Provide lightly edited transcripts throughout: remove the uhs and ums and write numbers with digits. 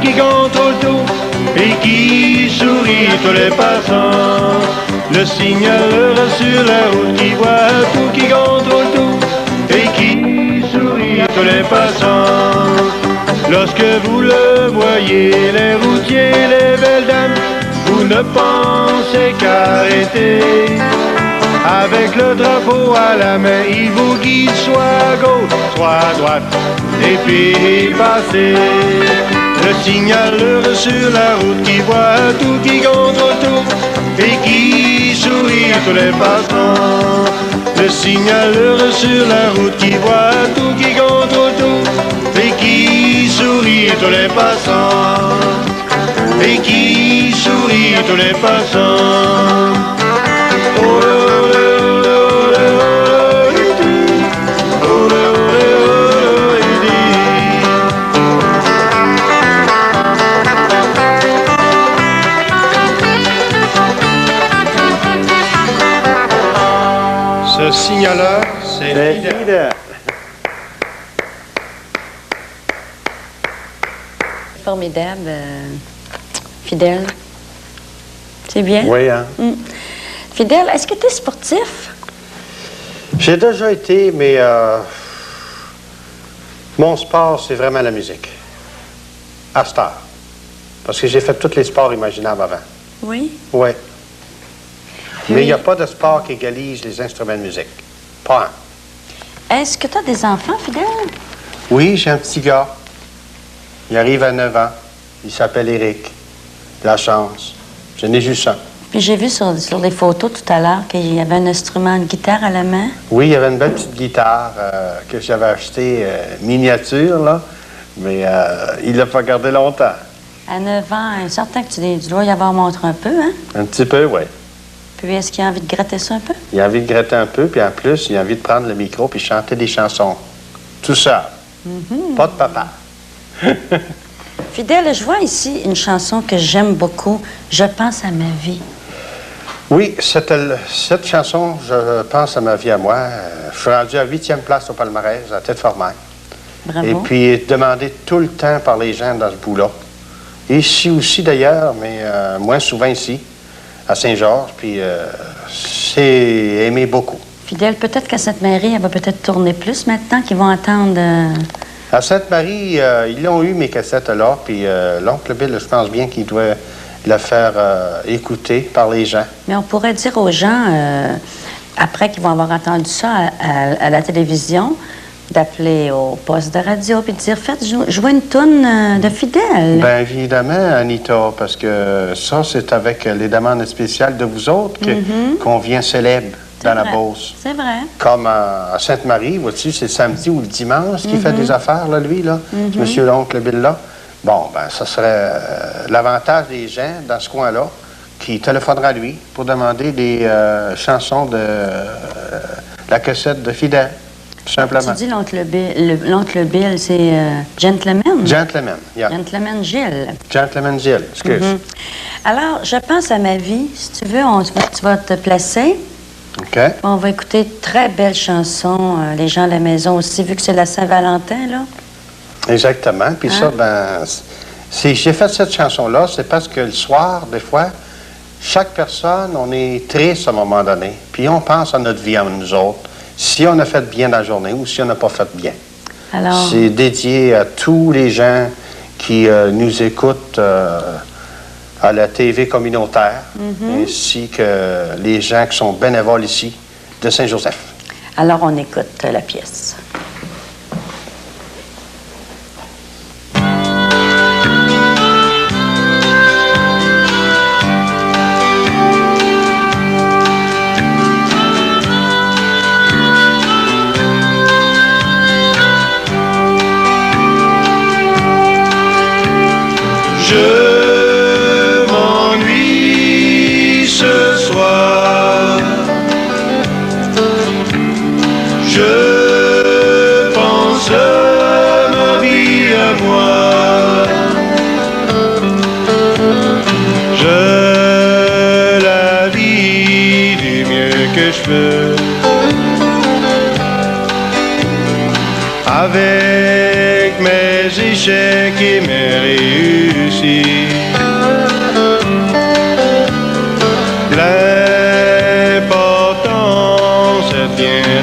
qui contrôle tout et qui sourit tous les passants. Le signaleur sur la route qui voit tout, qui contrôle tout et qui sourit tous les passants. Lorsque vous le voyez, les routiers, les belles dames, vous ne pensez qu'arrêter. Avec le drapeau à la main, il vous guide soit à gauche, soit à droite, et puis passez. Le signaleur sur la route qui voit tout, qui contrôle tout, et qui sourit à tous les passants. Le signaleur sur la route qui voit tout, qui contrôle tout, et qui sourit à tous les passants. Et qui sourit à tous les passants. Ce signaleur, c'est Fidèle. Formidable. Fidèle. C'est bien? Oui, hein? Fidèle, est-ce que tu es sportif? J'ai déjà été, mais mon sport, c'est vraiment la musique. À cette heure. Parce que j'ai fait tous les sports imaginables avant. Oui? Oui. Mais il n'y a pas de sport qui égalise les instruments de musique. Pas un. Est-ce que tu as des enfants, Fidèle? Oui, j'ai un petit gars. Il arrive à 9 ans. Il s'appelle Éric. La chance. Je n'ai juste ça. Puis j'ai vu sur les photos tout à l'heure qu'il y avait un instrument de guitare à la main. Oui, il y avait une belle petite guitare que j'avais achetée miniature, là. Mais il l'a pas gardé longtemps. À 9 ans, certain que tu dois y avoir montré un peu, hein? Un petit peu, oui. Puis est-ce qu'il a envie de gratter ça un peu? Il a envie de gratter un peu, puis en plus, il a envie de prendre le micro puis chanter des chansons. Tout ça. Pas de papa. Fidèle, je vois ici une chanson que j'aime beaucoup. Je pense à ma vie. Oui, cette chanson, je pense à ma vie à moi. Je suis rendu à 8e place au palmarès, à Tête-Formelle. Bravo. Et puis, demandé tout le temps par les gens dans ce bout-là. Ici aussi, d'ailleurs, mais moins souvent ici, à Saint-Georges. Puis, c'est aimé beaucoup. Fidèle, peut-être qu'à Sainte-Marie, elle va peut-être tourner plus maintenant qu'ils vont entendre... À Sainte-Marie, ils ont eu mes cassettes là, puis l'oncle Bill, je pense bien qu'il doit le faire écouter par les gens. Mais on pourrait dire aux gens, après qu'ils vont avoir entendu ça à la télévision, d'appeler au poste de radio puis de dire, faites jouer une toune de Fidèle. Bien évidemment, Anita, parce que ça, c'est avec les demandes spéciales de vous autres qu'on vient célèbre dans la Beauce. C'est vrai. Comme à Sainte-Marie, vois-tu, c'est le samedi ou le dimanche qu'il fait des affaires, là, lui, là, monsieur l'oncle Bill, là. Bon, ben, ça serait l'avantage des gens dans ce coin-là qui téléphonera à lui pour demander des chansons de la cassette de Fidèle, tout simplement. Tu dis l'oncle Bill, c'est Gentleman? Gentleman, yeah. Gentleman Gilles. Gentleman Gilles, excuse. Alors, je pense à ma vie. Si tu veux, tu vas te placer. OK. On va écouter de très belles chansons, les gens à la maison aussi, vu que c'est la Saint-Valentin, là. Exactement. Puis ça, ben, si j'ai fait cette chanson-là, c'est parce que le soir, des fois, chaque personne, on est triste à un moment donné. Puis on pense à notre vie, à nous autres, si on a fait bien dans la journée ou si on n'a pas fait bien. Alors... C'est dédié à tous les gens qui nous écoutent à la TV communautaire, ainsi que les gens qui sont bénévoles ici de Saint-Joseph. Alors, on écoute la pièce. Je m'ennuie ce soir. Je pense à ma vie à moi. Je la vis du mieux que je peux. Avec mes échecs et mes réussites.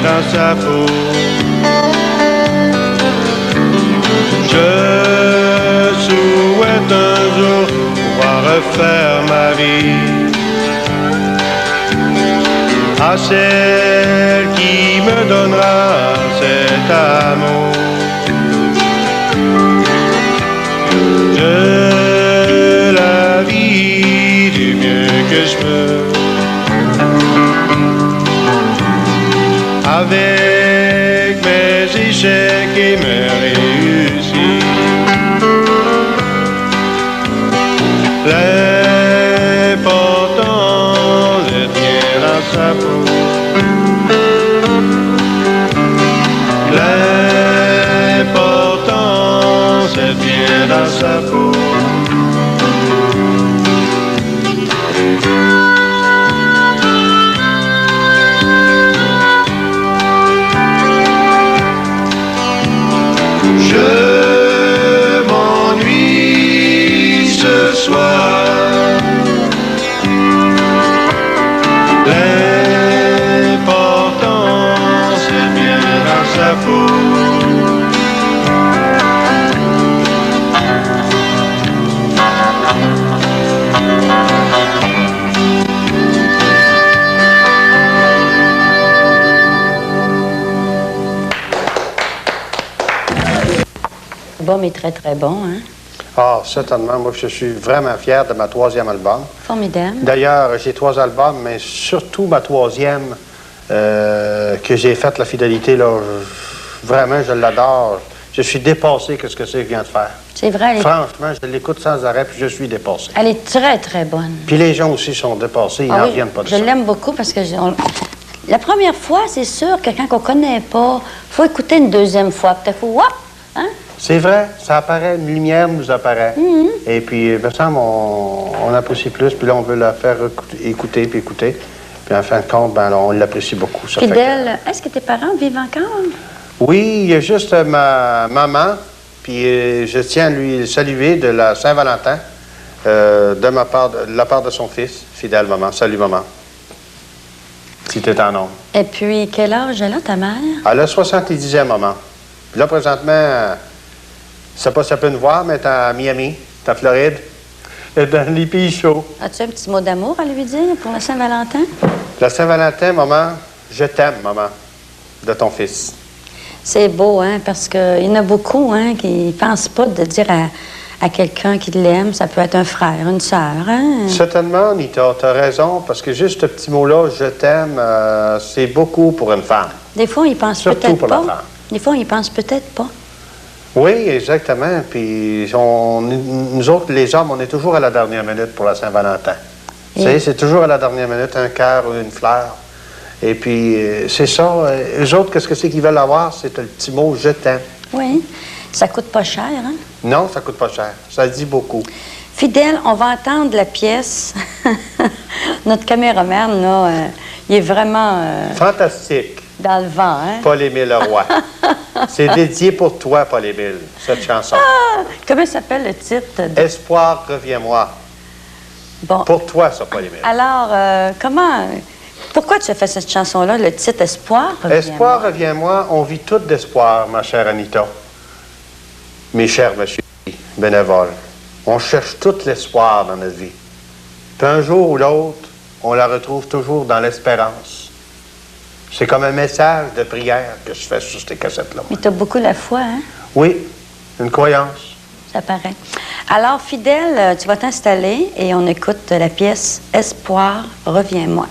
dans sa peau. Je souhaite un jour pouvoir refaire ma vie à celle qui me donnera cet amour. Je la vis du mieux que je peux, avec mes échecs et mes réussites. L'important, c'est bien dans sa peau. L'important, c'est bien dans sa peau. Je m'ennuie ce soir. L'important, c'est bien dans sa peau. L'album est très, très bon, hein? Ah, certainement. Moi, je suis vraiment fier de ma 3e album. Formidable. D'ailleurs, j'ai 3 albums, mais surtout ma 3e que j'ai faite, La Fidélité, là, vraiment, je l'adore. Je suis dépassé que ce que c'est que vient de faire. C'est vrai, Franchement, je l'écoute sans arrêt, puis je suis dépassé. elle est très, très bonne. Puis les gens aussi sont dépassés, ils Ah n'en oui, reviennent pas de je ça. l'aime beaucoup parce que la première fois, c'est sûr que quand on ne connaît pas, il faut écouter une deuxième fois. Peut-être, hop, hein? C'est vrai, ça apparaît, une lumière nous apparaît. Et puis, il me semble, on apprécie plus, puis là, on veut la faire écouter, puis écouter. Puis en fin de compte, ben, on l'apprécie beaucoup. Ça fait Fidèle, est-ce que tes parents vivent encore? Oui, il y a juste ma maman, puis je tiens à lui saluer de la Saint-Valentin, de la part de son fils, Fidèle maman. Salut maman. Si t'es en nombre. Et puis, quel âge elle a, ta mère? Elle a 70e maman. Puis là, présentement, je sais pas si ça peut nous voir, mais elle est à Miami, c'est en Floride. Elle est dans les pays chauds. As-tu un petit mot d'amour à lui dire pour la Saint-Valentin? La Saint-Valentin, maman, je t'aime, maman, de ton fils. C'est beau, hein, parce qu'il y en a beaucoup, hein, qui ne pensent pas de dire à quelqu'un qui l'aime, ça peut être un frère, une sœur, hein? Certainement, Anita, tu as raison, parce que juste ce petit mot-là, je t'aime, c'est beaucoup pour une femme. Des fois, ils pensent Surtout peut-être pour la pas. femme. Des fois, ils pensent peut-être pas. Oui, exactement. Puis nous autres, les hommes, on est toujours à la dernière minute pour la Saint-Valentin. Tu sais, c'est toujours à la dernière minute, un cœur ou une fleur. Et puis, c'est ça. Eux autres, qu'est-ce que c'est qu'ils veulent avoir? C'est le petit mot « je t'aime ». Oui. Ça coûte pas cher, hein? Non, ça coûte pas cher. Ça dit beaucoup. Fidèle, on va entendre la pièce. Notre caméraman, là, il est vraiment Fantastique. dans le vent, hein? Paul-Émile Leroy. C'est dédié pour toi, Paul-Émile, cette chanson. Ah! Comment s'appelle le titre? Espoir, reviens-moi. Bon. Pour toi, ça, Paul-Émile. Alors, pourquoi tu as fait cette chanson-là, le titre Espoir? Espoir, reviens-moi, on vit toutes d'espoir, ma chère Anita. Mes chers messieurs bénévoles, on cherche tout l'espoir dans notre vie. Puis un jour ou l'autre, on la retrouve toujours dans l'espérance. C'est comme un message de prière que je fais sur ces cassettes-là. Mais tu as beaucoup la foi, hein? Oui, une croyance. Ça paraît. Alors, Fidèle, tu vas t'installer et on écoute la pièce Espoir, reviens-moi.